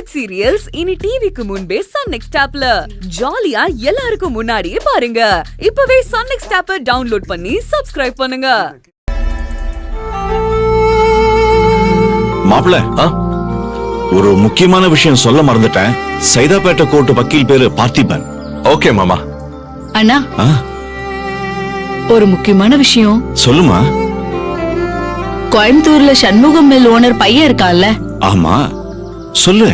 Web serials இனி டிவிக்கு முன்பே சன் நெக்ஸ்ட் ஆப்ல ஜாலியா எல்லாருக்கும் முன்னாடியே பாருங்க. இப்பவே சன் நெக்ஸ்ட் ஆப்பை டவுன்லோட் பண்ணி சப்ஸ்கிரைப் பண்ணுங்க. மாப்பிள்ள, ஒரு முக்கியமான விஷயம் சொல்ல மறந்துட்டேன். சைதாப்பேட்டை கோர்ட்டு வக்கீல் பேரு பார்த்திபன். ஓகே மாமா. அண்ணா, ஒரு முக்கியமான விஷயம் சொல்லுமா. கோயம்புத்தூர்ல சண்முகம் மில் ஓனர் பையன் இருக்கான்ல? ஆமா, சொல்லு.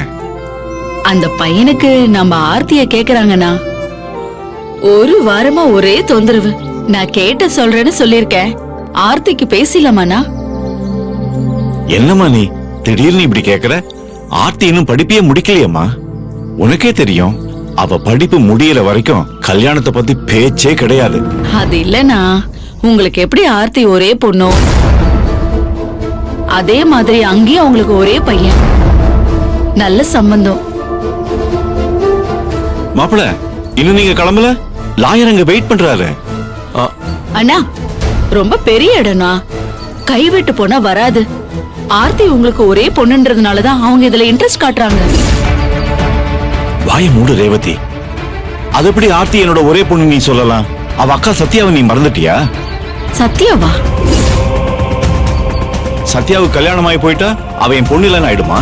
அந்த பையனுக்கு நம்ம ஆர்த்திய கேக்குறாங்கண்ணா. ஒரு வாரமா ஒரே தொந்தரவு. நான் கேட்ட சொல்றேன்னு சொல்லிருக்கேன். ஆர்த்திக்கு பேசலாமாண்ணா? என்னம்மா நீ திடீர்னு இப்படி கேக்குற? ஆர்த்தி இன்னும் படிப்பையே முடிக்கலையம்மா. உனக்கே தெரியும், அவ படிப்பு முடியற வரைக்கும் கல்யாணத்தை பத்தி பேச்சே கிடையாது. அது இல்லனா, உங்களுக்கு எப்படி ஆர்த்தி ஒரே பொண்ணோ அதே மாதிரி அங்கேயும் அவங்களுக்கு ஒரே பையன். நல்ல சம்பந்தம். மாப்பிள்ள, இன்னும் நீங்க கிளம்பல? லாயர் அங்க வெயிட் பண்றாரு. அண்ணா, ரொம்ப பெரிய இடம்னா, கைவிட்டு போனா வராது. ஆர்த்தி உங்களுக்கு ஒரே பொண்ணுன்றதுனாலதான் அவங்க இதுல இன்ட்ரெஸ்ட் காட்டுறாங்க. வாய மூடு ரேவதி. அது எப்படி ஆர்த்தி என்னோட ஒரே பொண்ணு நீ சொல்லலாம்? அவ அக்கா சத்யாவை நீ மறந்துட்டியா? சத்யாவா? சத்யாவுக்கு கல்யாணம் ஆகி போயிட்டா அவ என் பொண்ணு இல்லைன்னு ஆயிடுமா?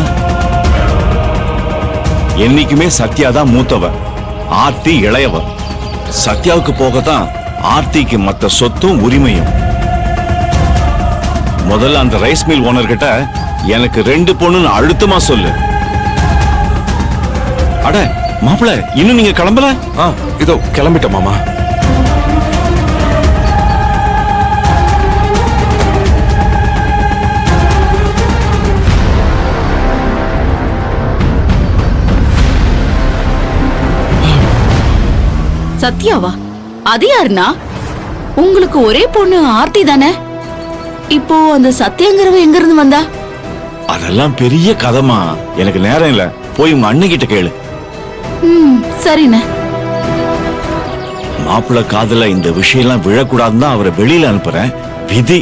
என்னைக்குமே சத்யா தான் மூத்தவ, ஆர்த்தி இளையவ. சத்யாவுக்கு போகத்தான் ஆர்த்திக்கு மத்த சொத்தும் உரிமையும். முதல்ல அந்த ரைஸ் மில் ஓனர் கிட்ட எனக்கு 2 பொண்ணுன்னு அழுத்தமா சொல்லு. அட மாப்பிள்ள, இன்னும் நீங்க கிளம்பல? இதோ கிளம்பிட்ட மாமா. சத்யாவா? அது யாருன்னா? உங்களுக்கு ஒரே பொண்ணு ஆர்த்தி தானே? இப்போ அந்த சத்யாங்கிறவ எங்க இருந்து வந்தா? அதெல்லாம் பெரிய கதைமா, எனக்கு நேரம் இல்ல. போய் உங்க அண்ணன் கிட்ட கேளு. சரிண்ணே. மாப்பிள்ள காதுல இந்த விஷயம் எல்லாம் விழக்கூடாதுன்னு தான் அவரை வெளியில அனுப்புறேன். விதி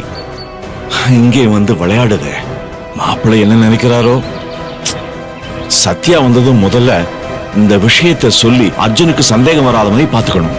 இங்கே வந்து விளையாடுது. மாப்பிள்ள என்ன நினைக்கிறாரோ? சத்யா வந்ததும் முதல்ல இந்த விஷயத்தை சொல்லி அர்ஜுனுக்கு சந்தேகம் வராத மாதிரி பாத்துக்கணும்.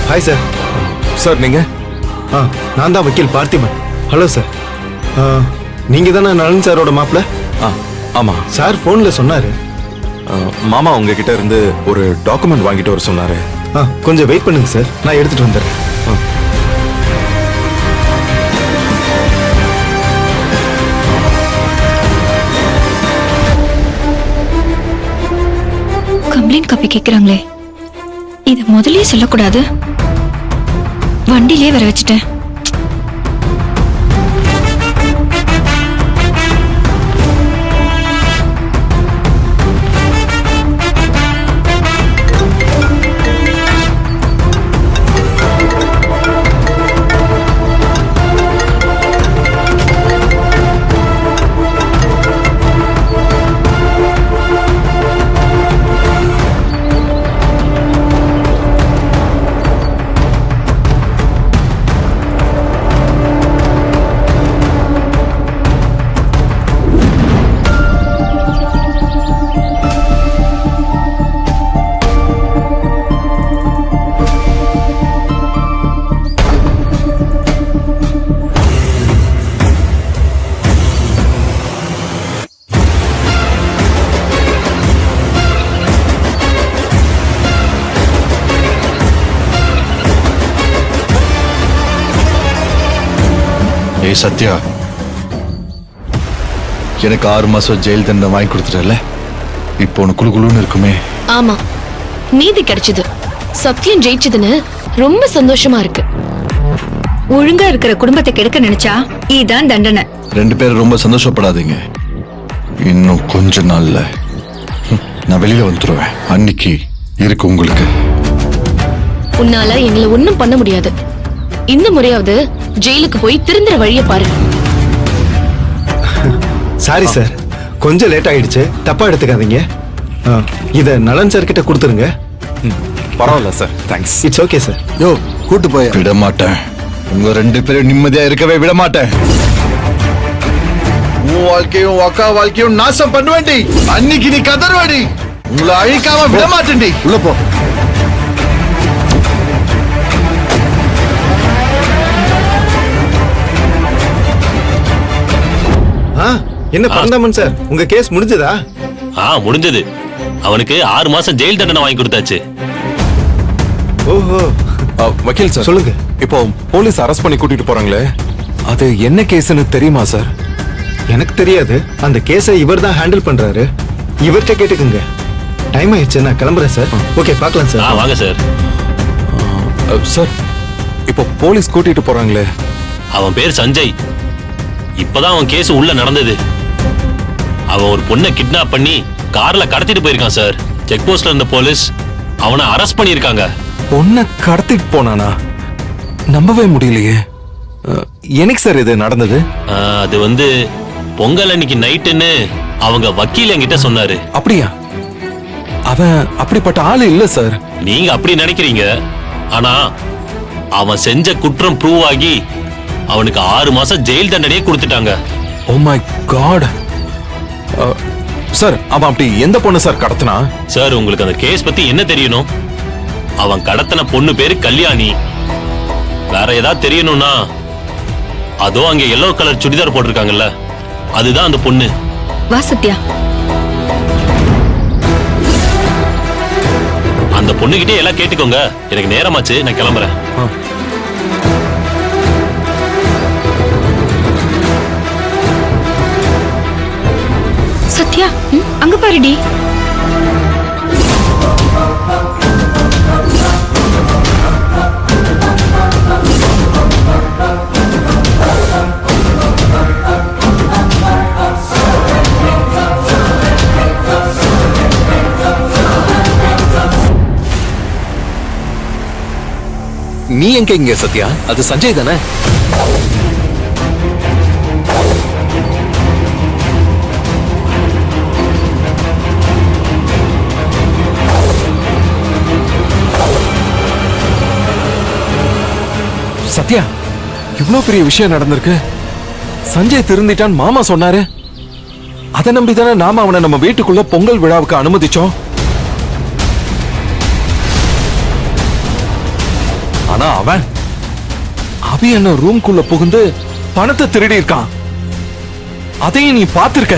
Hi sir. சார் நீங்க? நான் தான் வக்கீல் பார்த்திபன். Hello sir. நீங்க தானே நலன் சாரோட மாப்பிள்ள? ஆமா சார் போன்ல சொன்னாரு. மாமா உங்ககிட்ட இருந்து ஒரு டாக்குமெண்ட் வாங்கிட்டு வர சொன்னாரு. கொஞ்சம் வெயிட் பண்ணுங்க சார், நான் எடுத்துட்டு வந்துடுறேன். கம்ப்ளைண்ட் காப்பி கேக்குறாங்களே, இத முதல்லயே சொல்லக்கூடாது. வண்டியிலே வர வச்சுட்டேன். ஏய் சத்யா, எனக்கு 6 மாசம் ஜெயில் தண்டனை வாங்கி கொடுத்துட்டல. இப்போ உனக்கு குளு குளுன்னு இருக்குமே. ஆமா, நீதி கிடைச்சது. சத்யம் ஜெயிச்சதுன்னு ரொம்ப சந்தோஷமா இருக்கு. ஒழுங்கா இருக்கிற குடும்பத்தை கெடுக்க நினைச்சா இதான் தண்டனை. ரெண்டு பேரும் ரொம்ப சந்தோஷப்படாதீங்க. இன்னும் கொஞ்ச நாள்ல நான் வெளியில வந்துருவேன். அன்னைக்கு இருக்கு உங்களுக்கு. உன்னால எங்களை ஒண்ணும் பண்ண முடியாது. இந்த முறையாவது ஜெயிலுக்கு போய் திருந்துற வழிய பாரு. சாரி சார், கொஞ்சம் லேட் ஆயிடுச்சு, தப்பா எடுத்துக்காதீங்க. இத நலன் சார் கிட்ட கொடுத்துருங்க. பரவாயில்ல sir, thanks. It's okay sir. யோ கூட்டு போய் விட மாட்டேன். உங்க ரெண்டு பேரும் நிம்மதியா இருக்கவே விட மாட்டேன். உன் வாழ்க்கையும் அக்கா வாழ்க்கையும் நாசம் பண்ணுவேண்டி. அன்னைக்கு நீ கதறுவாடி. உங்களை அழிக்காம விட மாட்டேன்டி. உள்ள போ. என்ன பரந்தாமன் சார், உங்க கேஸ் முடிஞ்சதா? முடிஞ்சது. அவனுக்கு 6 மாசம் ஜெயில் தண்டனை வாங்கி கொடுத்தாச்சு. ஓஹோ, வக்கீல் சார் சொல்லுங்க. இப்போ போலீஸ் அரெஸ்ட் பண்ணி கூட்டிட்டு போறாங்களே, அது என்ன கேஸ்னு தெரியுமா சார்? எனக்கு தெரியாது. அந்த கேஸை இவர் தான் ஹேண்டில் பண்றாரு. இவர்கிட்ட கேட்டுக்குங்க. டைம் ஆயிடுச்சு, நான் கிளம்புறேன் சார். ஓகே, பார்க்கலாம் சார். வாங்க சார். சார், இப்போ போலீஸ் கூட்டிட்டு போறாங்களே, அவன் பேர் சஞ்சய். இப்பதான் அவன் கேஸ் உள்ள நடந்தது. அவன் ஒரு பொண்ணை கிட்னாப் பண்ணி கார்ல கடத்திட்டு போயிருக்கான் சார். செக் போஸ்ட்ல இருந்த போலீஸ் அவனை அரெஸ்ட் பண்ணிருக்காங்க. பொண்ணை கடத்திட்டு போனானா? நம்பவே முடியலையே. எனக்கு சார் இது நடந்தது. அது வந்து பொங்கல் அன்னைக்கு நைட்டுன்னு அவங்க வக்கீல் என்கிட்ட சொன்னாரு. அப்படியா? அவன் அப்படிப்பட்ட ஆளு இல்ல சார். நீங்க அப்படி நினைக்கிறீங்க. ஆனா அவன் செஞ்ச குற்றம் ப்ரூவ் ஆகி அவனுக்கு 6 மாசம் ஜெயில் தண்டனையே கொடுத்துட்டாங்க. Oh my God. சார், அவன் அப்படி எந்த பொண்ணு சார் கடத்தினா? சார், உங்களுக்கு அந்த கேஸ் பத்தி என்ன தெரியணும்? அவன் கடத்தின பொண்ணு பேரு கல்யாணி. வேற ஏதாவது தெரியணும்னா அதோ அங்க எல்லோ கலர் சுடிதார் போட்டிருக்காங்கல்ல, அதுதான் அந்த பொண்ணு. வா சத்யா. அந்த பொண்ணுகிட்டே எல்லாம் கேட்டுக்கோங்க. எனக்கு நேரமாச்சு, நான் கிளம்புறேன். சத்யா, அங்க பாருடி. நீ எங்க இங்க சத்யா? அது சஞ்சய் தானே? சத்யா, இவ்ளோ பெரிய விஷயம் நடந்திருக்கு. சஞ்சய் திருந்திட்டான் மாமா சொன்னாரு. அதை நம்பிதானே நாம அவனை நம்ம வீட்டுக்குள்ள பொங்கல் விழாவுக்கு அனுமதிச்சோம். ஆனா அவன் என்ன ரூம்குள்ள புகுந்து பணத்தை திருடி இருக்கான். அதையும் நீ பார்த்திருக்க.